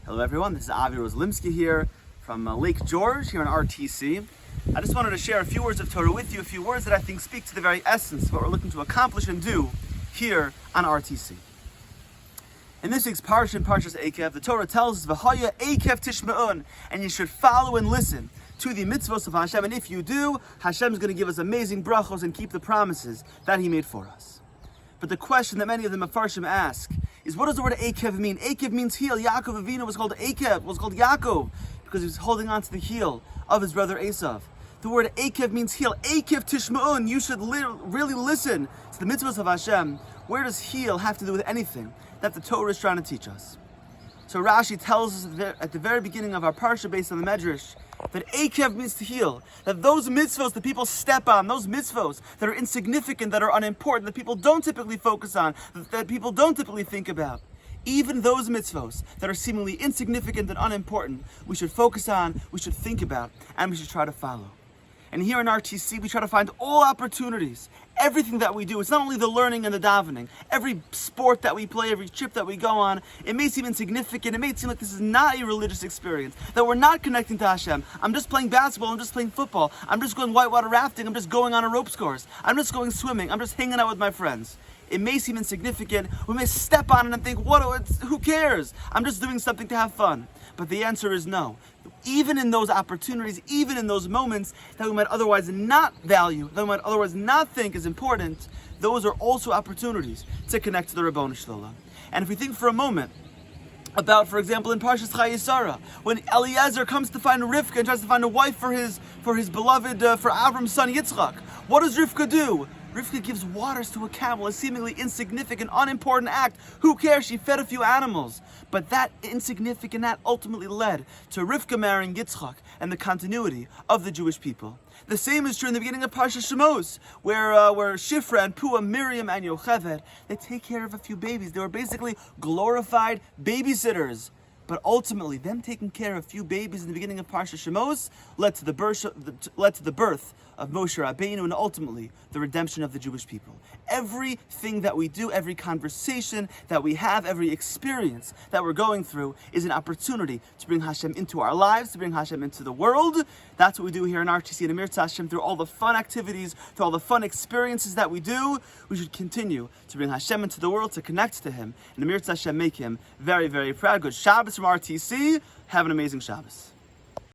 Hello everyone, this is Avi Rosalimsky here from Lake George here in RTC. I just wanted to share a few words of Torah with you, a few words that I think speak to the very essence of what we're looking to accomplish and do here on RTC. In this week's Parsha, Parshas Eikev, the Torah tells us, V'haya Eikev tishma'un, and you should follow and listen to the mitzvos of HaShem, and if you do, HaShem is going to give us amazing brachos and keep the promises that He made for us. But the question that many of the Mefarshim ask is, what does the word Eikev mean? Eikev means heel. Yaakov Avinu was called Eikev, was called Yaakov, because he was holding on to the heel of his brother Esav. The word Eikev means heel. Eikev tishma'un, you should really listen to the mitzvahs of Hashem. Where does heel have to do with anything that the Torah is trying to teach us? So Rashi tells us at the very beginning of our parsha, based on the Medrash, that Eikev means to heal. That those mitzvos that people step on, those mitzvos that are insignificant, that are unimportant, that people don't typically focus on, that people don't typically think about, even those mitzvos that are seemingly insignificant and unimportant, we should focus on, we should think about, and we should try to follow. And here in RTC, we try to find all opportunities. Everything that we do, it's not only the learning and the davening. Every sport that we play, every trip that we go on, it may seem insignificant. It may seem like this is not a religious experience, that we're not connecting to Hashem. I'm just playing basketball, I'm just playing football, I'm just going whitewater rafting, I'm just going on a ropes course, I'm just going swimming, I'm just hanging out with my friends. It may seem insignificant. We may step on it and think, who cares? I'm just doing something to have fun. But the answer is no. Even in those opportunities, even in those moments that we might otherwise not value, that we might otherwise not think is important, those are also opportunities to connect to the Ribono Shel Olam. And if we think for a moment about, for example, in Parshas Chayei, when Eliezer comes to find Rivka and tries to find a wife for his beloved, for Avram's son Yitzchak, what does Rivka do? Rivka gives waters to a camel, a seemingly insignificant, unimportant act. Who cares? She fed a few animals. But that insignificant act ultimately led to Rivka marrying Yitzchak and the continuity of the Jewish people. The same is true in the beginning of Parsha Shemos, where Shifra and Puah, Miriam and Yocheved, they take care of a few babies. They were basically glorified babysitters. But ultimately, them taking care of a few babies in the beginning of Parsha Shemos led to the birth of Moshe Rabbeinu, and ultimately the redemption of the Jewish people. Everything that we do, every conversation that we have, every experience that we're going through is an opportunity to bring Hashem into our lives, to bring Hashem into the world. That's what we do here in RTC and Emirtz Hashem. Through all the fun activities, through all the fun experiences that we do, we should continue to bring Hashem into the world, to connect to Him, and Emirtz Hashem make Him very, very proud. Good Shabbos from RTC. Have an amazing Shabbos.